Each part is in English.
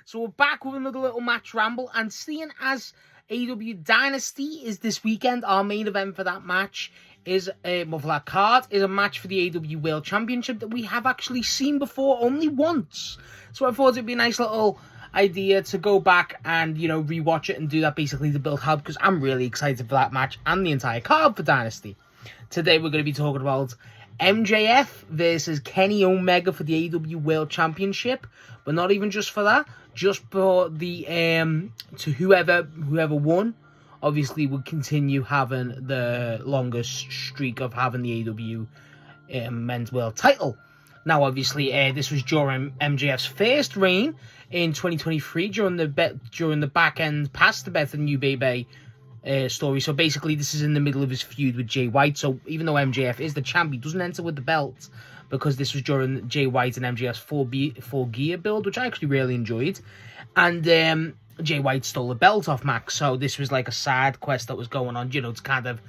So we're back with another little match ramble, and seeing as AEW Dynasty is this weekend, our main event for that match is for that card is a match for the AEW World Championship that we have actually seen before only once. So I thought it'd be a nice little idea to go back and, you know, rewatch it and do that basically to build hype, because I'm really excited for that match and the entire card for Dynasty. Today we're going to be talking about MJF versus Kenny Omega for the AEW World Championship, but not even just for that, just for the to whoever won, obviously would continue having the longest streak of having the AEW Men's World Title. Now, obviously, this was during MJF's first reign in 2023 during the back end past the Beth and New Baby story. So basically, this is in the middle of his feud with Jay White. So even though MJF is the champ, he doesn't enter with the belt because this was during Jay White and MJF's full gear build, which I actually really enjoyed. And Jay White stole the belt off Max, so this was like a side quest that was going on, you know, to kind of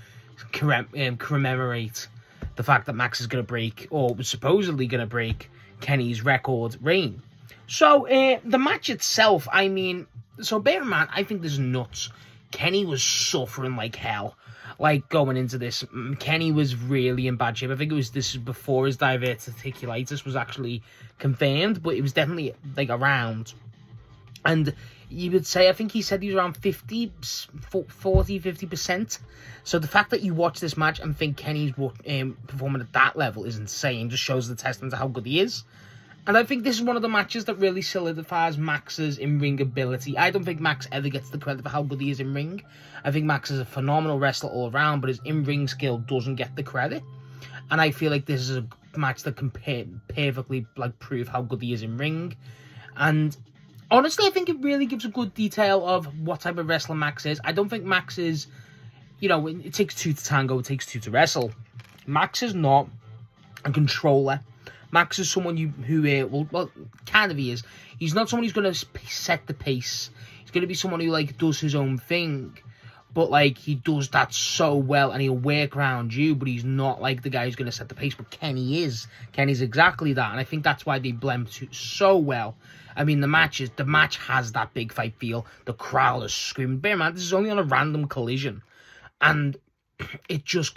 commemorate the fact that Max is going to break, or was supposedly going to break, Kenny's record reign. So the match itself, I mean, so bear in mind, I think this is nuts. Kenny was suffering like hell, like going into this. Kenny was really in bad shape. I think this is before his diverticulitis was actually confirmed, but it was definitely like around. And you would say, I think he said he was around 50%. So the fact that you watch this match and think Kenny's performing at that level is insane. Just shows the testament to how good he is. And I think this is one of the matches that really solidifies Max's in-ring ability. I don't think Max ever gets the credit for how good he is in-ring. I think Max is a phenomenal wrestler all around, but his in-ring skill doesn't get the credit. And I feel like this is a match that can perfectly prove how good he is in-ring. And honestly, I think it really gives a good detail of what type of wrestler Max is. I don't think Max is, you know, it takes two to tango, it takes two to wrestle. Max is not a controller. Max is someone who kind of he is. He's not someone who's going to set the pace. He's going to be someone who, does his own thing. But, he does that so well, and he'll work around you, but he's not, the guy who's going to set the pace. But Kenny is. Kenny's exactly that, and I think that's why they blend so well. I mean, the match has that big fight feel. The crowd is screaming. Bear in mind, this is only on a random collision. And it's just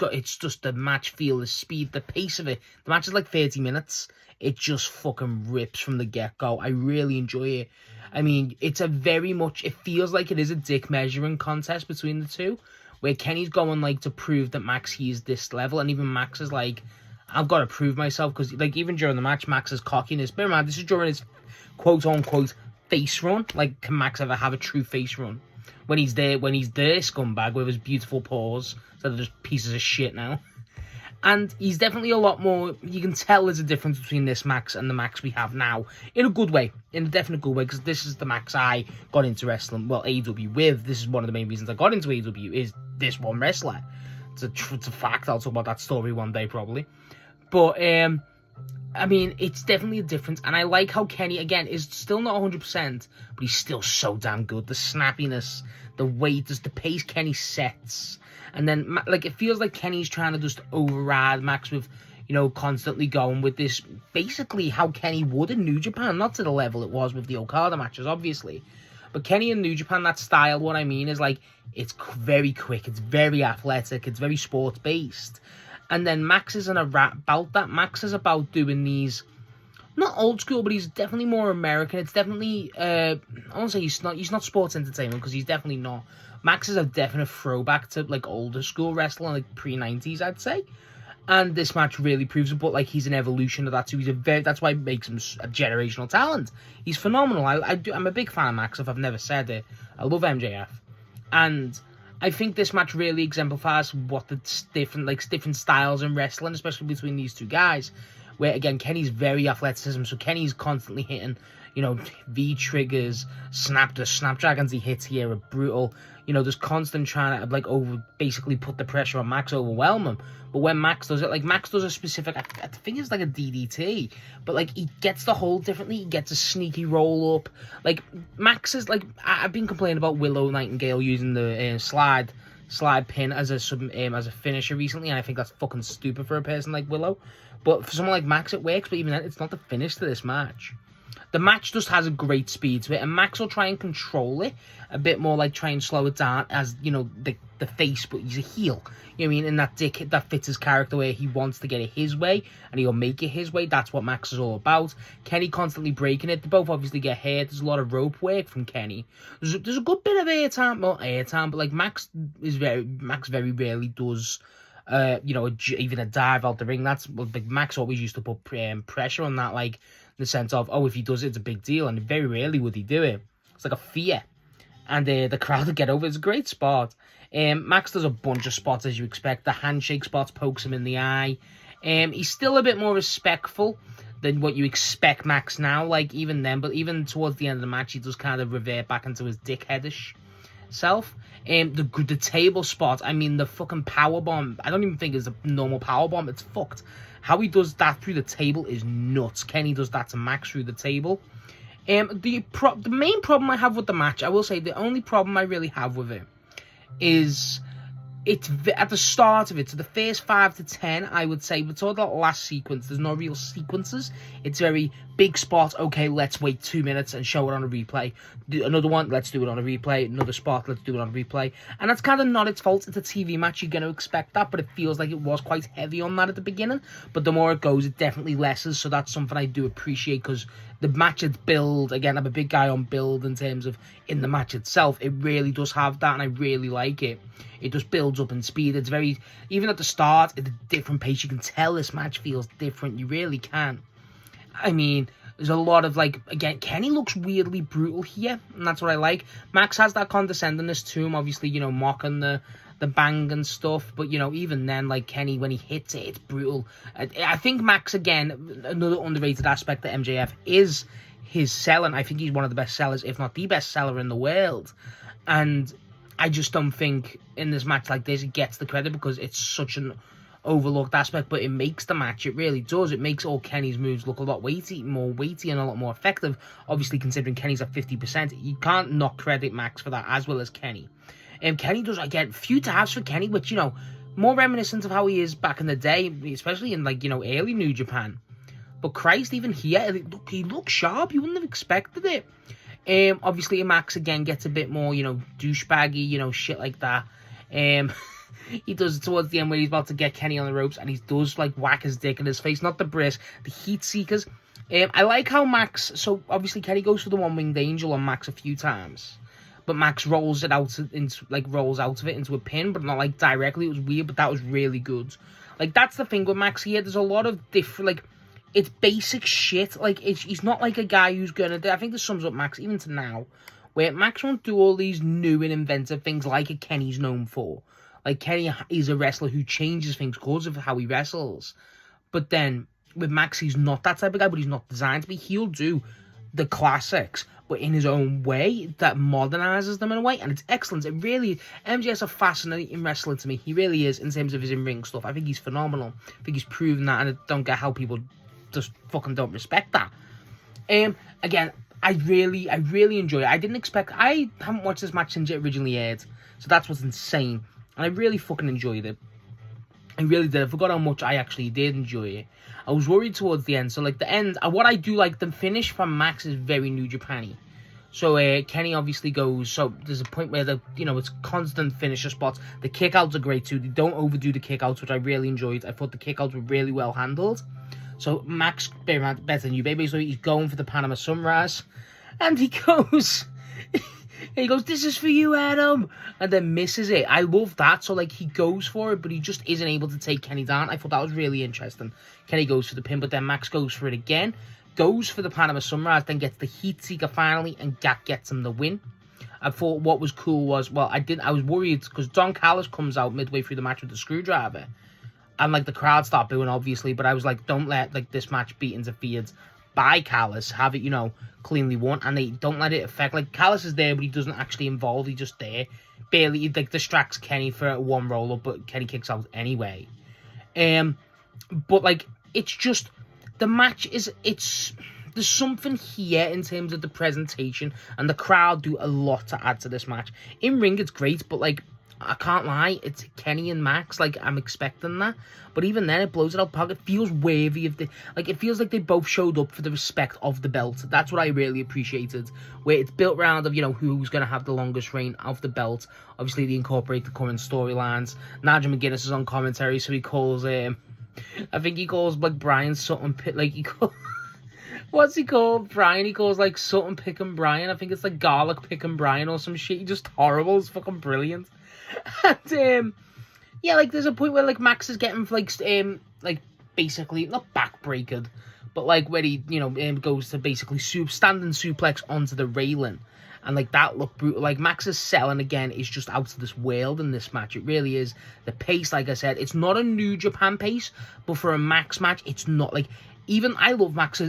the match feel, the speed, the pace of it. The match is 30 minutes. It just fucking rips from the get-go. I really enjoy it. I mean, it feels like it is a dick measuring contest between the two, where Kenny's going, to prove that Max, he's this level, and even Max is I've got to prove myself, because, even during the match, Max's cockiness, bear in mind, this is during his quote-unquote face run. Can Max ever have a true face run? When he's there, scumbag, with his beautiful paws, instead of just pieces of shit now. And he's definitely a lot more, you can tell there's a difference between this Max and the Max we have now. In a good way. In a definite good way, because this is the Max I got into wrestling, AEW with. This is one of the main reasons I got into AEW, is this one wrestler. It's a fact, I'll talk about that story one day, probably. But, I mean, it's definitely a difference, and I like how Kenny, again, is still not 100%, but he's still so damn good. The snappiness, the weight, just the pace Kenny sets, and then, it feels like Kenny's trying to just override Max with, constantly going with this, basically how Kenny would in New Japan, not to the level it was with the Okada matches, obviously, but Kenny in New Japan, that style, what I mean is, it's very quick, it's very athletic, it's very sports-based. And then Max isn't about that. Max is about doing these, not old school, but he's definitely more American. It's definitely, I won't say he's not sports entertainment, because he's definitely not. Max is a definite throwback to, older school wrestling, pre-90s, I'd say. And this match really proves it, but, he's an evolution of that too. That's why it makes him a generational talent. He's phenomenal. I'm a big fan of Max, if I've never said it. I love MJF. And I think this match really exemplifies what the different styles in wrestling, especially between these two guys, where, again, Kenny's very athleticism, so Kenny's constantly hitting, V-triggers, the snapdragons he hits here are brutal, there's constant trying to, basically put the pressure on Max, overwhelm him, but when Max does it, Max does a specific, I think it's a DDT, but, he gets the hold differently, he gets a sneaky roll up, Max is, I've been complaining about Willow Nightingale using the slide pin as a finisher recently, and I think that's fucking stupid for a person like Willow, but for someone like Max it works, but even then, it's not the finish to this match. the match just has a great speed to it, and Max will try and control it a bit more, like try and slow it down as, you know, the face, but he's a heel. You know what I mean? And that dick that fits his character where he wants to get it his way, and he'll make it his way. That's what Max is all about. Kenny constantly breaking it. They both obviously get hurt. There's a lot of rope work from Kenny. There's a good bit of airtime, not airtime, but like Max very rarely does. You know, even a dive out the ring. That's like Max always used to put pressure on that, like in the sense of, oh, if he does it, it's a big deal, and very rarely would he do it. It's like a fear, and the crowd will get over. It's a great spot. Max does a bunch of spots as you expect. The handshake spots pokes him in the eye. He's still a bit more respectful than what you expect Max now, like even then, but even towards the end of the match, he does kind of revert back into his dickheadish self. The table spot, I mean, the fucking powerbomb, I don't even think it's a normal powerbomb, it's fucked. How he does that through the table is nuts. Kenny does that to Max through the table. The main problem I have with the match, I will say, the only problem I really have with it is it's at the start of it, so the first 5 to 10, I would say, but all that last sequence, there's no real sequences. It's very big spot, okay, let's wait 2 minutes and show it on a replay. Another one, let's do it on a replay. Another spot, let's do it on a replay. And that's kind of not its fault. It's a TV match, you're going to expect that, but it feels like it was quite heavy on that at the beginning. But the more it goes, it definitely lessens, so that's something I do appreciate, because the match it's build, again, I'm a big guy on build in terms of in the match itself. It really does have that, and I really like it. It just builds up in speed. It's very, even at the start, at a different pace. You can tell this match feels different. You really can. I mean, there's a lot of, like, again, Kenny looks weirdly brutal here, and that's what I like. Max has that condescendingness to him, obviously, you know, mocking the bang and stuff, but, you know, even then, like, Kenny, when he hits it, it's brutal. I think Max, again, another underrated aspect that MJF is his selling. I think he's one of the best sellers, if not the best seller in the world, and I just don't think in this match like this it gets the credit because it's such an overlooked aspect, but it makes the match, it really does. It makes all Kenny's moves look a lot more weighty and a lot more effective. Obviously, considering Kenny's at 50%, you can't not credit Max for that, as well as Kenny. Kenny does, again, few tabs for Kenny, which, you know, more reminiscent of how he is back in the day, especially in, like, you know, early New Japan. But Christ, even here, he looks sharp. You wouldn't have expected it. Obviously, Max, again, gets a bit more, you know, douchebaggy, you know, shit like that. He does it towards the end where he's about to get Kenny on the ropes, and he does, like, whack his dick in his face. Not the brisk, the heat seekers. I like how Max, so obviously Kenny goes for the one-winged angel on Max a few times, but Max rolls it out into, like, rolls out of it into a pin, but not, like, directly. It was weird, but that was really good. Like, that's the thing with Max here. There's a lot of different, like, it's basic shit. Like, he's not like a guy who's gonna do, I think this sums up Max even to now, where Max won't do all these new and inventive things like a Kenny's known for. Like, Kenny is a wrestler who changes things because of how he wrestles. But then, with Max, he's not that type of guy, but he's not designed to be. He'll do the classics, but in his own way, that modernizes them in a way, and it's excellent. It really, MJF's a fascinating wrestler to me. He really is, in terms of his in-ring stuff. I think he's phenomenal. I think he's proven that, and I don't get how people just fucking don't respect that. Again, I really enjoy it. I haven't watched this match since it originally aired, so that's what's insane. And I really fucking enjoyed it. I really did. I forgot how much I actually did enjoy it. I was worried towards the end. So, like, the end, what I do like, the finish from Max is very New Japan-y. So, Kenny obviously goes, so there's a point where, it's constant finisher spots. The kickouts are great too. They don't overdo the kickouts, which I really enjoyed. I thought the kickouts were really well handled. So, Max, better than you, baby. So, he's going for the Panama Sunrise. And he goes... He goes, this is for you, Adam, and then misses it. I love that. So, like, he goes for it, but he just isn't able to take Kenny down. I thought that was really interesting. Kenny goes for the pin, but then Max goes for it again, goes for the Panama Sunrise, then gets the Heat Seeker finally, and Gak gets him the win. I thought what was cool was, I was worried, because Don Callis comes out midway through the match with the screwdriver, and, like, the crowd start booing, obviously, but I was like, don't let, like, this match be interfered by Callis, have it, cleanly won, and they don't let it affect, like, Callis is there, but he doesn't actually involve, he's just there, barely, he, like, distracts Kenny for one roll-up, but Kenny kicks out anyway. But, like, it's just, the match is, there's something here in terms of the presentation, and the crowd do a lot to add to this match. In ring, it's great, but, like, I can't lie, it's Kenny and Max. Like, I'm expecting that. But even then, it blows it out park. It feels worthy of the... Like, it feels like they both showed up for the respect of the belt. That's what I really appreciated. Where it's built around of, you know, who's going to have the longest reign of the belt. Obviously, they incorporate the current storylines. Nigel McGuinness is on commentary, so he calls... I think he calls, like, Brian Sutton... Like, he calls... What's he called? Brian. He calls, like, Sutton Pickin' Brian. I think it's, like, Garlic Pickin' Brian or some shit. He's just horrible. It's fucking brilliant. And, yeah, like, there's a point where, like, Max is getting, like, basically, not backbreakered, but, like, where he, you know, goes to basically standing suplex onto the railing. And, like, that looked brutal. Like, Max's selling, again, is just out of this world in this match. It really is. The pace, like I said, it's not a New Japan pace, but for a Max match, it's not, like... Even, I love Max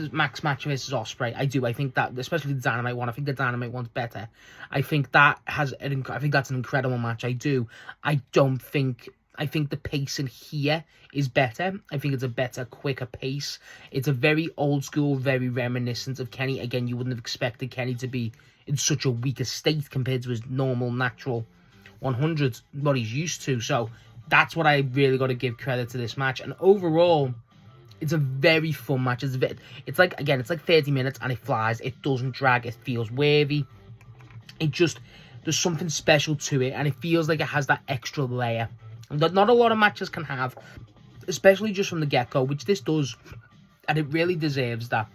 match versus Ospreay. I do. I think that, especially the Dynamite one, I think the Dynamite one's better. I think that has, I think that's an incredible match. I do. I think the pace in here is better. I think it's a better, quicker pace. It's a very old school, very reminiscent of Kenny. Again, you wouldn't have expected Kenny to be in such a weaker state compared to his normal, natural 100, what he's used to. So, that's what I really got to give credit to this match. And overall... It's a very fun match. It's like, again, it's like 30 minutes and it flies. It doesn't drag. It feels wavy. It just, there's something special to it. And it feels like it has that extra layer that not a lot of matches can have. Especially just from the get-go, which this does. And it really deserves that.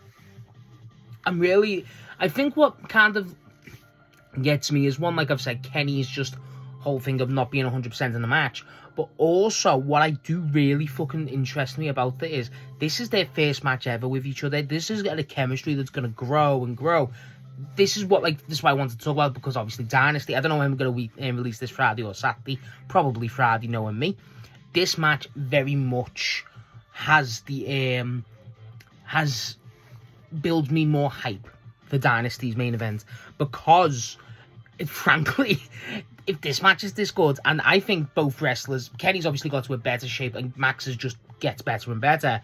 I think what kind of gets me is, one, like I've said, Kenny's just whole thing of not being 100% in the match. But also, what I do really fucking interest me about it is, this is their first match ever with each other. This is a chemistry that's going to grow and grow. This is why I wanted to talk about, because obviously Dynasty, I don't know when we're going to release this, Friday or Saturday. Probably Friday, knowing me. This match very much has built me more hype for Dynasty's main event. Because, frankly... If this match is this good, and I think both wrestlers, Kenny's obviously got to a better shape, and Max just gets better and better.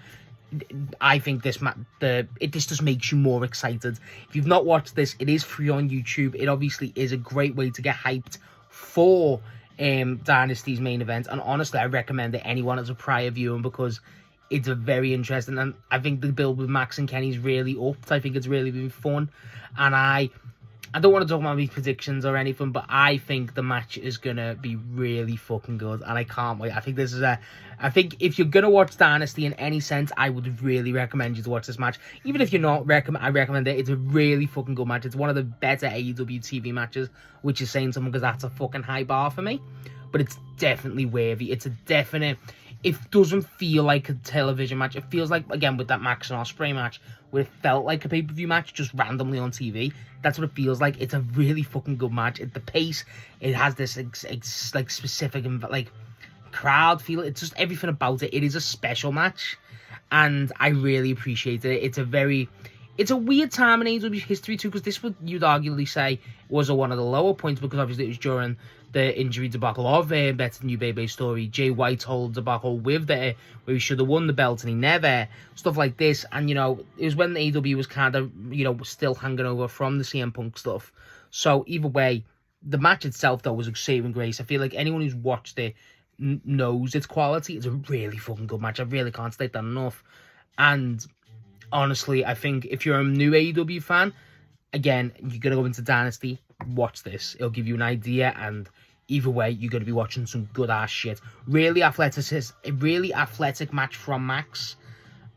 I think this just makes you more excited. If you've not watched this, it is free on YouTube. It obviously is a great way to get hyped for Dynasty's main event, and honestly, I recommend it anyone as a prior viewing, because it's a very interesting, and I think the build with Max and Kenny's really upped. I think it's really been fun, and I don't want to talk about these predictions or anything, but I think the match is going to be really fucking good, and I can't wait. I think if you're going to watch Dynasty in any sense, I would really recommend you to watch this match. Even if you're not, I recommend it. It's a really fucking good match. It's one of the better AEW TV matches, which is saying something, because that's a fucking high bar for me. But it's definitely worthy. It's a definite... It doesn't feel like a television match. It feels like, again, with that Max and Ospreay match, where it felt like a pay-per-view match just randomly on TV. That's what it feels like. It's a really fucking good match. The pace, it has this like specific like crowd feel. It's just everything about it. It is a special match, and I really appreciate it. It's a weird time in AEW history too, because this would, you'd arguably say, was one of the lower points, because obviously it was during the injury debacle of Better New Baby story, Jay Whitehall debacle with where he should have won the belt and he never, stuff like this. And, you know, it was when the AEW was kind of, you know, still hanging over from the CM Punk stuff. So either way, the match itself, though, was a saving grace. I feel like anyone who's watched it knows its quality. It's a really fucking good match. I really can't state that enough. And honestly, I think if you're a new AEW fan, again, you're going to go into Dynasty, watch this. It'll give you an idea, and either way, you're going to be watching some good-ass shit. Really athletic match from Max,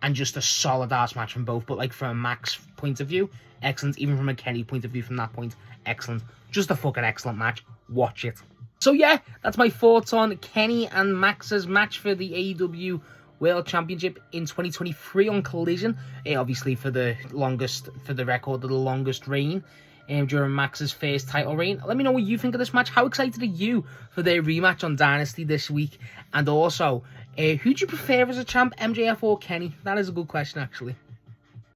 and just a solid-ass match from both. But, like, from a Max point of view, excellent. Even from a Kenny point of view, from that point, excellent. Just a fucking excellent match. Watch it. So, yeah, that's my thoughts on Kenny and Max's match for the AEW World Championship in 2023 on Collision. Obviously, for the record of the longest reign during Max's first title reign. Let me know what you think of this match. How excited are you for their rematch on Dynasty this week? And also, who do you prefer as a champ, MJF or Kenny? That is a good question, actually.